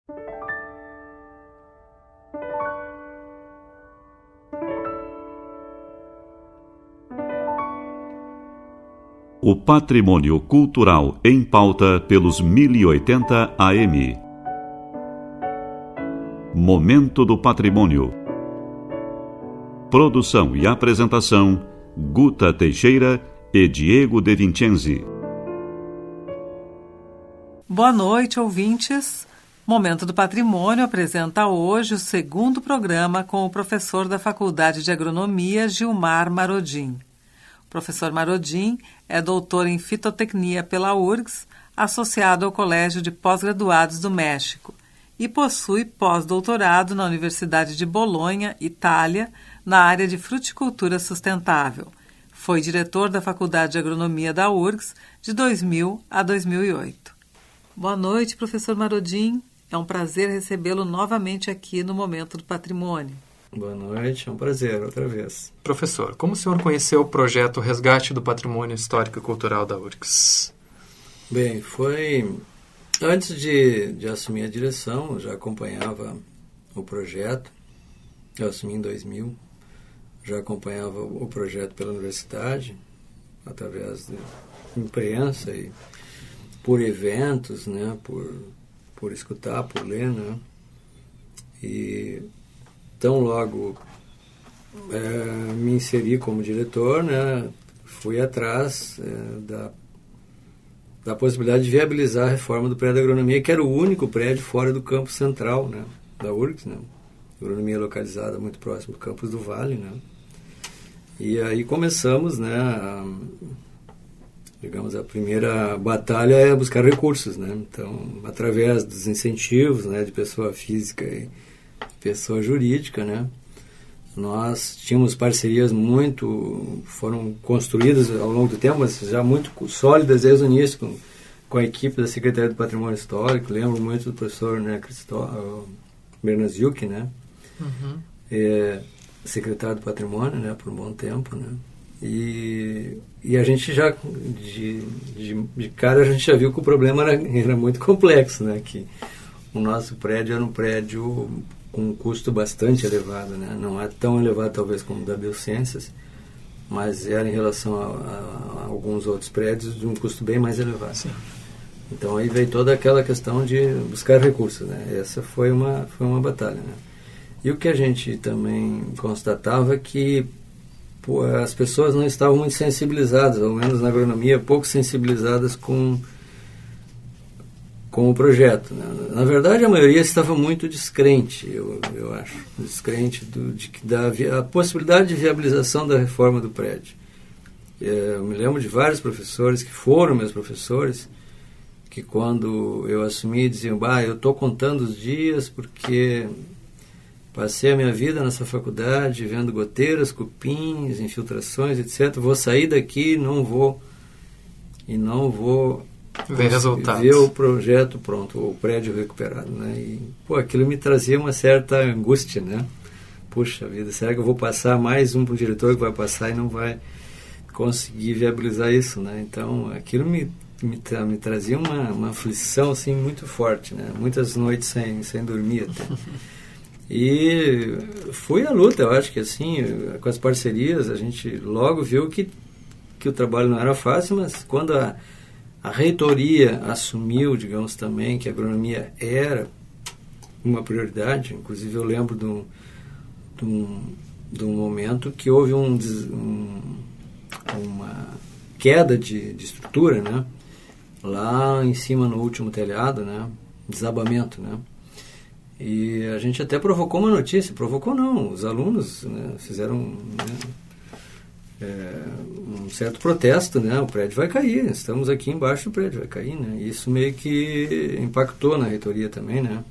O patrimônio cultural em pauta pelos 1080 AM. Momento do Patrimônio. Produção e apresentação: Guta Teixeira e Diego De Vincenzi. Boa noite, ouvintes. Momento do Patrimônio apresenta hoje o segundo programa com o professor da Faculdade de Agronomia, Gilmar Marodim. O professor Marodim é doutor em fitotecnia pela URGS, associado ao Colégio de Pós-Graduados do México, e possui pós-doutorado na Universidade de Bolonha, Itália, na área de fruticultura sustentável. Foi diretor da Faculdade de Agronomia da URGS de 2000 a 2008. Boa noite, professor Marodim. É um prazer recebê-lo novamente aqui no Momento do Patrimônio. Boa noite, é um prazer, outra vez. Professor, como o senhor conheceu o projeto Resgate do Patrimônio Histórico e Cultural da URGS? Bem, foi... Antes de assumir a direção, eu já acompanhava o projeto. Eu assumi em 2000. Já acompanhava o projeto pela universidade, através de imprensa e por eventos, né, por escutar, por ler, né. E tão logo me inseri como diretor, né, fui atrás da possibilidade de viabilizar a reforma do prédio de agronomia, que era o único prédio fora do campus central, né, da URGS, né, agronomia localizada muito próximo do campus do Vale, né. E aí começamos, né, a primeira batalha é buscar recursos, né, então, através dos incentivos, né, de pessoa física e pessoa jurídica, né, nós tínhamos parcerias foram construídas ao longo do tempo, mas já muito sólidas desde o início, com a equipe da Secretaria do Patrimônio Histórico. Lembro muito do professor, né, Bernaziuk, né, secretário do Patrimônio, né, por um bom tempo, né, e a gente já, de cara, a gente já viu que o problema era muito complexo, né, que o nosso prédio era um prédio com um custo bastante elevado, né? Não é tão elevado talvez como o da Biociências, mas era em relação a alguns outros prédios de um custo bem mais elevado. Sim. Então aí veio toda aquela questão de buscar recursos, né? Essa foi uma batalha, né? E o que a gente também constatava é que as pessoas não estavam muito sensibilizadas, ao menos na agronomia, pouco sensibilizadas com o projeto, né? Na verdade, a maioria estava muito descrente, eu acho, descrente da possibilidade de viabilização da reforma do prédio. Eu me lembro de vários professores que foram meus professores, que quando eu assumi diziam: eu estou contando os dias porque passei a minha vida nessa faculdade vendo goteiras, cupins, infiltrações, etc. Vou sair daqui e não vou ver resultados. Ver o projeto pronto, o prédio recuperado, né? E, aquilo me trazia uma certa angústia, né? Puxa vida, será que eu vou passar mais um para o diretor que vai passar e não vai conseguir viabilizar isso, né? Então, aquilo me trazia uma aflição, assim, muito forte, né? Muitas noites sem dormir até. E fui à luta, eu acho que, assim, com as parcerias, a gente logo viu que o trabalho não era fácil, mas quando a reitoria assumiu, digamos, também que a agronomia era uma prioridade. Inclusive eu lembro de um momento que houve uma queda de estrutura, né, lá em cima no último telhado, né, desabamento, né, e a gente até provocou uma notícia, os alunos, né, fizeram, né, um certo protesto, né? O prédio vai cair, estamos aqui embaixo, o prédio vai cair, né? Isso meio que impactou na reitoria também, né?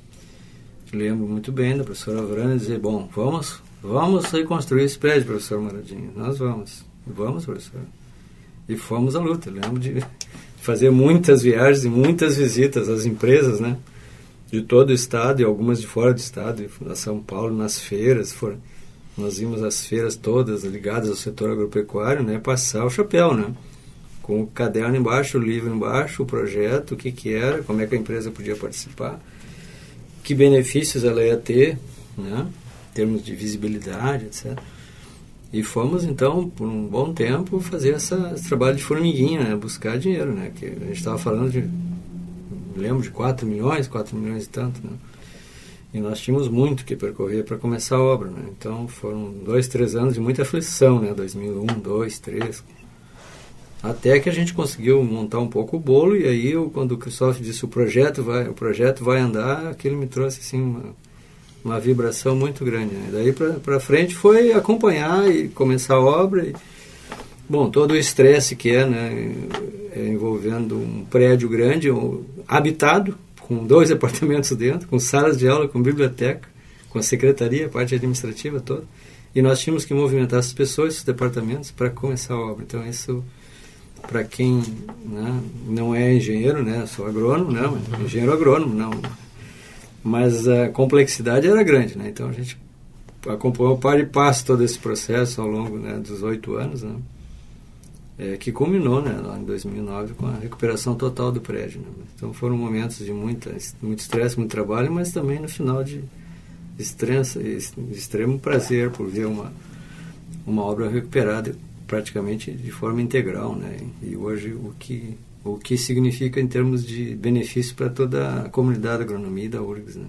Lembro muito bem da professora Avrana dizer: vamos reconstruir esse prédio, professor Maradinho, nós vamos, professor. E fomos à luta. Lembro de fazer muitas viagens e muitas visitas às empresas, né? De todo o estado e algumas de fora do estado, a São Paulo, nas feiras, nós íamos às feiras todas ligadas ao setor agropecuário, né, passar o chapéu, né, com o caderno embaixo, o livro embaixo, o projeto, o que era, como é que a empresa podia participar, que benefícios ela ia ter, né, em termos de visibilidade, etc. E fomos, então, por um bom tempo, fazer esse trabalho de formiguinha, né, buscar dinheiro, né, que a gente estava falando de, lembro, de 4 milhões e tanto, né, e nós tínhamos muito que percorrer para começar a obra, né, então foram 2, 3 anos de muita aflição, né, 2001, 2, 3, até que a gente conseguiu montar um pouco o bolo, e aí, quando o Cristóvão disse o projeto vai andar, aquilo me trouxe, assim, uma vibração muito grande, né? Daí para frente foi acompanhar e começar a obra. E, bom, todo o estresse que né, envolvendo um prédio grande, habitado, com 2 apartamentos dentro, com salas de aula, com biblioteca, com a secretaria, a parte administrativa toda. E nós tínhamos que movimentar essas pessoas, esses departamentos, para começar a obra. Então, isso, para quem, né, não é engenheiro, né, sou agrônomo, não, engenheiro agrônomo, não. Mas a complexidade era grande, né? Então a gente acompanhou par e passo todo esse processo ao longo, né, dos 8 anos, né? Que culminou, né, lá em 2009 com a recuperação total do prédio, né? Então foram momentos de muito estresse, muito trabalho, mas também no final de extremo prazer por ver uma obra recuperada praticamente de forma integral, né? E hoje o que significa em termos de benefício para toda a comunidade da agronomia e da URGS, né?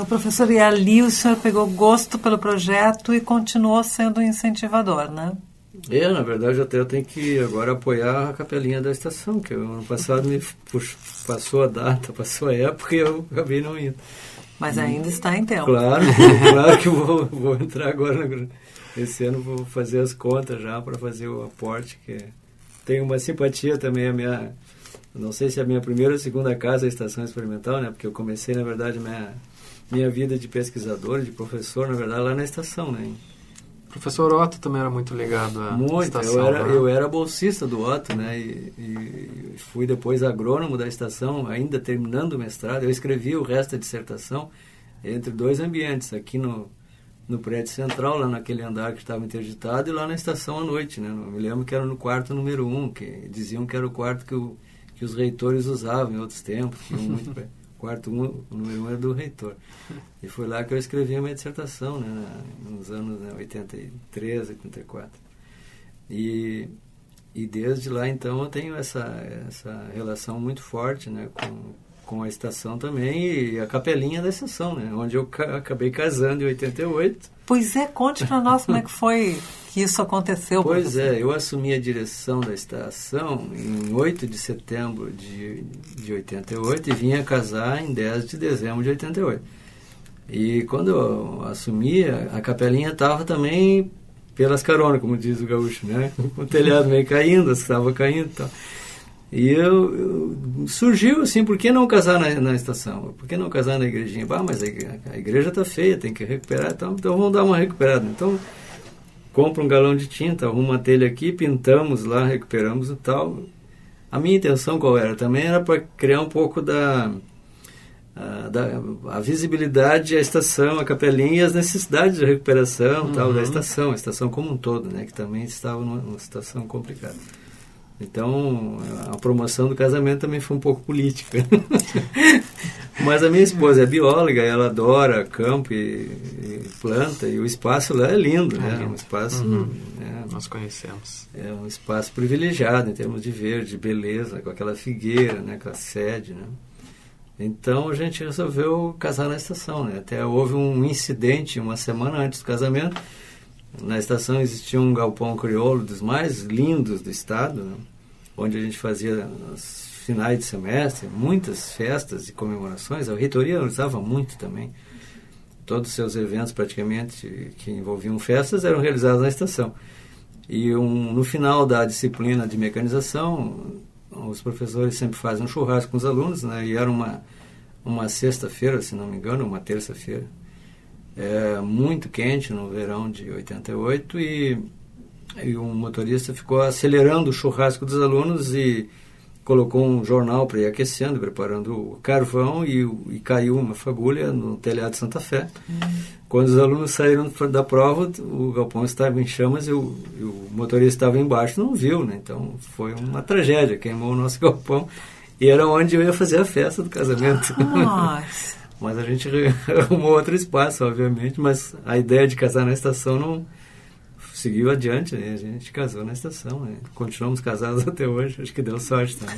Professor, e ali o senhor pegou gosto pelo projeto e continuou sendo um incentivador, né? Na verdade, eu tenho que agora apoiar a capelinha da estação, que ano passado passou a data, passou a época e eu acabei não indo. Mas ainda está em tempo. Claro que eu vou entrar agora. Esse ano vou fazer as contas já para fazer o aporte, que tenho uma simpatia também, não sei se é a minha primeira ou segunda casa, a Estação Experimental, né? Porque eu comecei, na verdade, minha vida de pesquisador, de professor, na verdade, lá na estação, né? O professor Otto também era muito ligado à estação. Eu era bolsista do Otto, né? E fui depois agrônomo da estação, ainda terminando o mestrado. Eu escrevi o resto da dissertação entre 2 ambientes, aqui no prédio central, lá naquele andar que estava interditado, e lá na estação à noite, né? Eu me lembro que era no quarto número 1, que diziam que era o quarto que os reitores usavam em outros tempos. Quarto número 1 era do reitor. E foi lá que eu escrevi a minha dissertação, né? Nos anos 83, 84. E desde lá, então, eu tenho essa relação muito forte, né? Com a estação também, e a capelinha da estação, né? Onde eu acabei casando em 88. Pois é, conte para nós como é que foi que isso aconteceu. Pois eu assumi a direção da estação em 8 de setembro de 88 e vinha casar em 10 de dezembro de 88. E quando eu assumi, a capelinha estava também pelas caronas, como diz o gaúcho, né? O telhado meio caindo, estava caindo e tal. E surgiu assim, por que não casar na estação? Por que não casar na igrejinha? Mas a igreja está feia, tem que recuperar, então vamos dar uma recuperada. Então, compra um galão de tinta, arruma uma telha aqui, pintamos lá, recuperamos e tal. A minha intenção qual era? Também era para criar um pouco a visibilidade, a estação, a capelinha e as necessidades de recuperação tal, da estação, a estação como um todo, né, que também estava numa situação complicada. Então, a promoção do casamento também foi um pouco política. Mas a minha esposa é bióloga, ela adora campo e planta, e o espaço lá é lindo, né? Um espaço... Nós conhecemos. É um espaço privilegiado em termos de verde, de beleza, com aquela figueira, né? Com a sede, né? Então, a gente resolveu casar na estação, né? Até houve um incidente uma semana antes do casamento. Na estação existia um galpão crioulo dos mais lindos do estado, né? Onde a gente fazia nos finais de semestre muitas festas e comemorações. A reitoria usava muito também. Todos os seus eventos praticamente que envolviam festas eram realizados na estação. E no final da disciplina de mecanização, os professores sempre fazem um churrasco com os alunos, né? E era uma sexta-feira, se não me engano, uma terça-feira. Muito quente no verão de 88 e um motorista ficou acelerando o churrasco dos alunos e colocou um jornal para ir aquecendo, preparando o carvão e caiu uma fagulha no telhado de Santa Fé. Quando os alunos saíram da prova, o galpão estava em chamas e o motorista estava embaixo, não viu, né? Então foi uma tragédia, queimou o nosso galpão E era onde eu ia fazer a festa do casamento. Nossa. Mas a gente arrumou outro espaço, obviamente, mas a ideia de casar na estação não seguiu adiante, né? A gente casou na estação, né? Continuamos casados até hoje, acho que deu sorte também.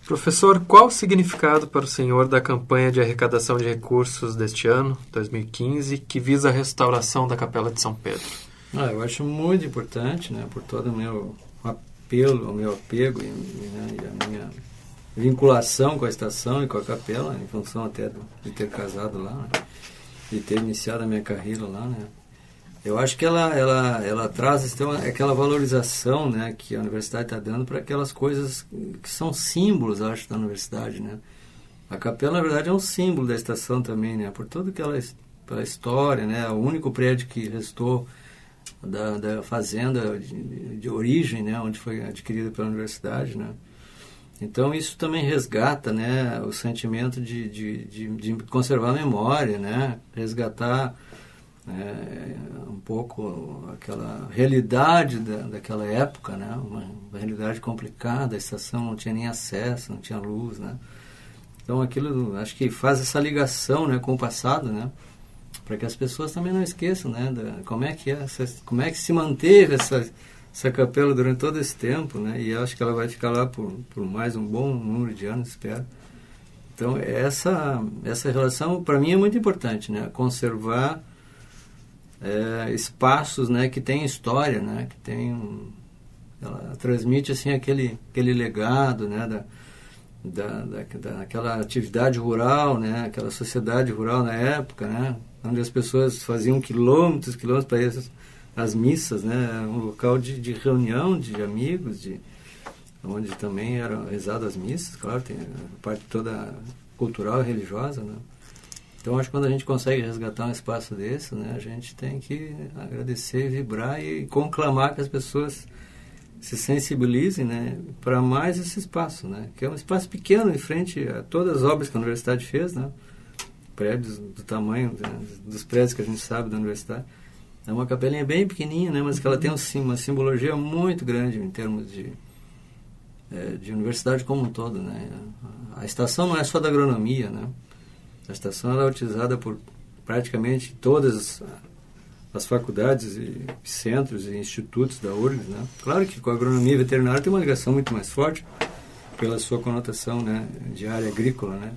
Professor, qual o significado para o senhor da campanha de arrecadação de recursos deste ano, 2015, que visa a restauração da Capela de São Pedro? Eu acho muito importante, né? Por todo o meu apelo, o meu apego e a minha vinculação com a estação e com a capela, em função até de ter casado lá, né? De ter iniciado a minha carreira lá, né? Eu acho que ela traz aquela valorização, né, que a universidade está dando para aquelas coisas que são símbolos, acho, da universidade, né? A capela, na verdade, é um símbolo da estação também, né? Por tudo que pela história, né? O único prédio que restou da fazenda de origem, né? Onde foi adquirida pela universidade, né? Então isso também resgata, né, o sentimento de conservar a memória, né? Resgatar um pouco aquela realidade daquela época, né? Uma realidade complicada, a estação não tinha nem acesso, não tinha luz, né? Então aquilo, acho que faz essa ligação, né, com o passado, né? Para que as pessoas também não esqueçam, né, como é que se manteve essa capela durante todo esse tempo, né? E acho que ela vai ficar lá por mais um bom número de anos, espero. Então essa relação para mim é muito importante, né? Conservar espaços, né, que tem história, né, que ela transmite assim aquele legado, né, daquela atividade rural, né, aquela sociedade rural na época, né, onde as pessoas faziam quilômetros para ir às missas, né, um local de reunião de amigos, onde também eram rezadas as missas, claro, tem a parte toda cultural e religiosa, né. Então, acho que quando a gente consegue resgatar um espaço desse, né, a gente tem que agradecer, vibrar e conclamar que as pessoas se sensibilizem, né, para mais esse espaço, né, que é um espaço pequeno em frente a todas as obras que a universidade fez, né, prédios do tamanho, né, dos prédios que a gente sabe da universidade. É uma capelinha bem pequenininha, né, mas que ela tem uma simbologia muito grande em termos de universidade como um todo, né. A estação não é só da agronomia, né. A estação ela é utilizada por praticamente todas as faculdades e centros e institutos da URGS, né? Claro que com a agronomia veterinária tem uma ligação muito mais forte pela sua conotação, né, de área agrícola, né?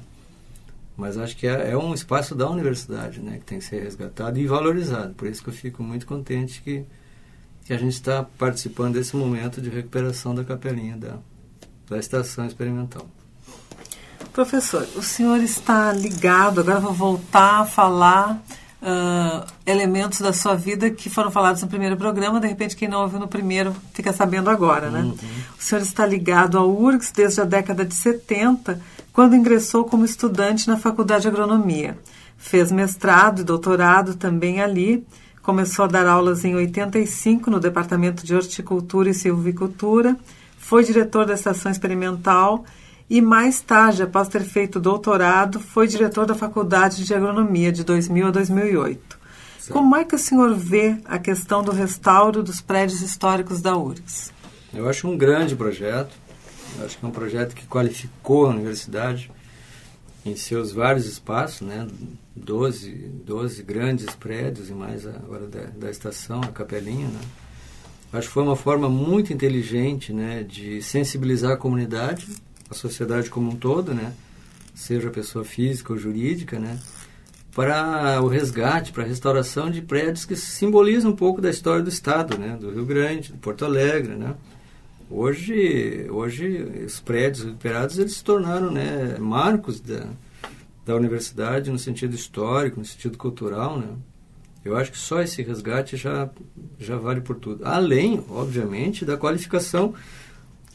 Mas acho que é um espaço da universidade, né, que tem que ser resgatado e valorizado. Por isso que eu fico muito contente que a gente está participando desse momento de recuperação da capelinha da estação experimental. Professor, o senhor está ligado, agora vou voltar a falar elementos da sua vida que foram falados no primeiro programa, de repente quem não ouviu no primeiro fica sabendo agora, né? Uhum. O senhor está ligado ao URGS desde a década de 70, quando ingressou como estudante na Faculdade de Agronomia. Fez mestrado e doutorado também ali, começou a dar aulas em 85 no Departamento de Horticultura e Silvicultura, foi diretor da Estação Experimental e mais tarde, após ter feito doutorado, foi diretor da Faculdade de Agronomia de 2000 a 2008. Certo. Como é que o senhor vê a questão do restauro dos prédios históricos da URGS? Eu acho um grande projeto. Eu acho que é um projeto que qualificou a universidade em seus vários espaços, né? 12 grandes prédios e mais agora da estação, a capelinha, né? Acho que foi uma forma muito inteligente, né, de sensibilizar a comunidade, a sociedade como um todo, né, seja pessoa física ou jurídica, né, para o resgate, para a restauração de prédios que simbolizam um pouco da história do Estado, né, do Rio Grande, do Porto Alegre, né. Hoje os prédios recuperados eles se tornaram, né, marcos da universidade no sentido histórico, no sentido cultural, né. Eu acho que só esse resgate já vale por tudo. Além, obviamente, da qualificação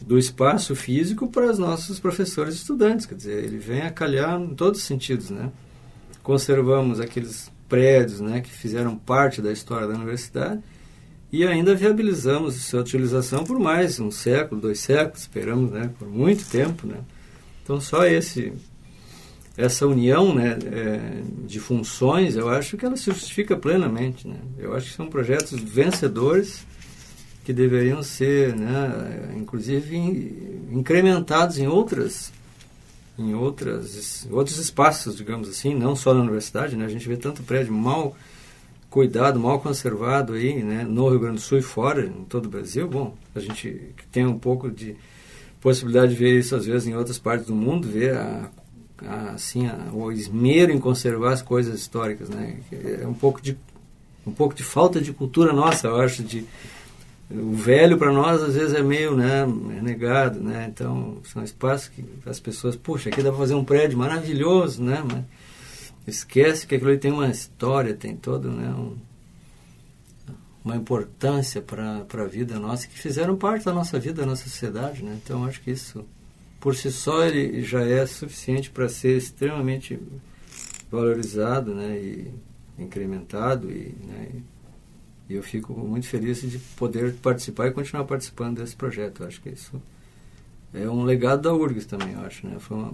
do espaço físico para os nossos professores e estudantes. Quer dizer, ele vem a calhar em todos os sentidos, né? Conservamos aqueles prédios, né, que fizeram parte da história da universidade e ainda viabilizamos sua utilização por mais um século, 2 séculos, esperamos, né, por muito tempo, né? Então, só essa união, né, de funções, eu acho que ela se justifica plenamente, né? Eu acho que são projetos vencedores que deveriam ser, né, inclusive incrementados em outros espaços, digamos assim, não só na universidade, né? A gente vê tanto prédio mal cuidado, mal conservado aí, né, no Rio Grande do Sul e fora, em todo o Brasil. Bom, a gente tem um pouco de possibilidade de ver isso às vezes em outras partes do mundo, ver o esmero em conservar as coisas históricas, né? É um pouco de falta de cultura nossa, eu acho, o velho para nós às vezes é meio, né, negado, né? Então são espaços que as pessoas, puxa, aqui dá para fazer um prédio maravilhoso, né? Mas esquece que aquilo ali tem uma história, tem todo, né, uma importância para a vida nossa, que fizeram parte da nossa vida, da nossa sociedade, né? Então acho que isso por si só ele já é suficiente para ser extremamente valorizado, né, e incrementado, né, e eu fico muito feliz de poder participar e continuar participando desse projeto. Eu acho que isso é um legado da URGS também, eu acho, né? Foi uma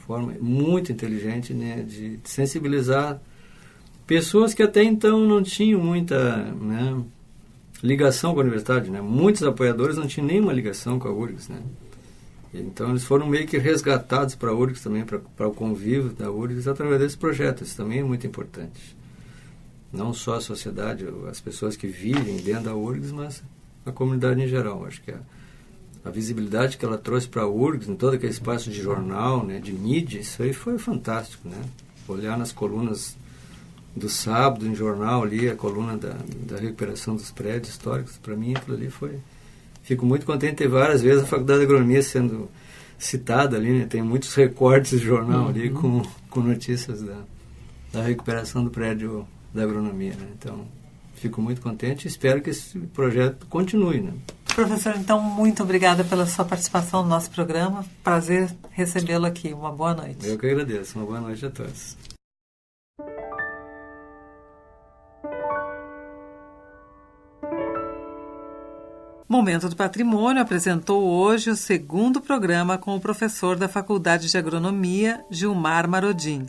forma muito inteligente, né, de sensibilizar pessoas que até então não tinham muita, né, ligação com a universidade, né? Muitos apoiadores não tinham nenhuma ligação com a URGS, né? Então eles foram meio que resgatados para a URGS também, para o convívio da URGS através desse projeto. Isso também é muito importante. Não só a sociedade, as pessoas que vivem dentro da URGS, mas a comunidade em geral. Acho que a visibilidade que ela trouxe para a URGS, em todo aquele espaço de jornal, né, de mídia, isso aí foi fantástico, né? Olhar nas colunas do sábado, em jornal ali, a coluna da recuperação dos prédios históricos, para mim aquilo ali foi... Fico muito contente de ter várias vezes a Faculdade de Agronomia sendo citada ali, né? Tem muitos recortes de jornal ali com notícias da recuperação do prédio da agronomia, né? Então, fico muito contente e espero que esse projeto continue, né? Professor, então, muito obrigada pela sua participação no nosso programa. Prazer recebê-lo aqui. Uma boa noite. Eu que agradeço. Uma boa noite a todos. Momento do Patrimônio apresentou hoje o segundo programa com o professor da Faculdade de Agronomia, Gilmar Marodim.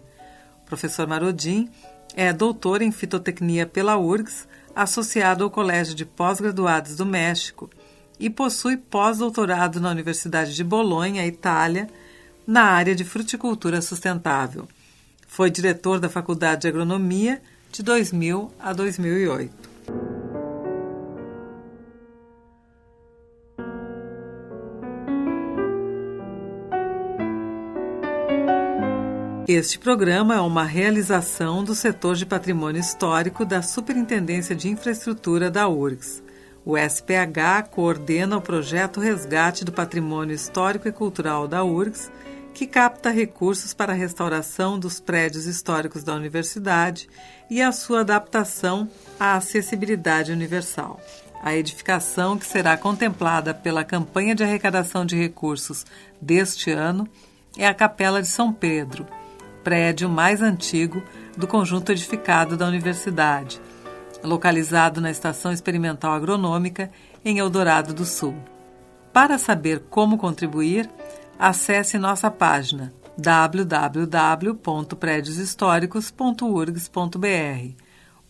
O professor Marodim é doutor em fitotecnia pela URGS, associado ao Colégio de Pós-Graduados do México e possui pós-doutorado na Universidade de Bolonha, Itália, na área de fruticultura sustentável. Foi diretor da Faculdade de Agronomia de 2000 a 2008. Este programa é uma realização do setor de patrimônio histórico da Superintendência de Infraestrutura da URGS. O SPH coordena o projeto Resgate do Patrimônio Histórico e Cultural da URGS, que capta recursos para a restauração dos prédios históricos da universidade e a sua adaptação à acessibilidade universal. A edificação, que será contemplada pela campanha de arrecadação de recursos deste ano, é a Capela de São Pedro, prédio mais antigo do conjunto edificado da universidade, localizado na Estação Experimental Agronômica em Eldorado do Sul. Para saber como contribuir, acesse nossa página www.predioshistoricos.urgs.br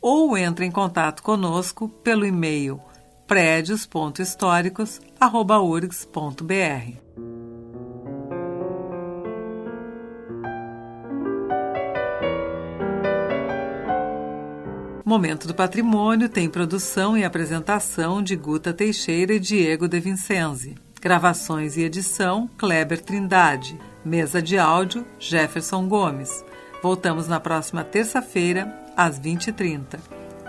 ou entre em contato conosco pelo e-mail predios.históricos@urgs.br. Momento do Patrimônio tem produção e apresentação de Guta Teixeira e Diego De Vincenzi. Gravações e edição, Kleber Trindade. Mesa de áudio, Jefferson Gomes. Voltamos na próxima terça-feira, às 20h30.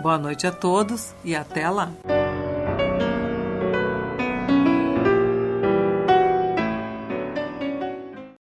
Boa noite a todos e até lá!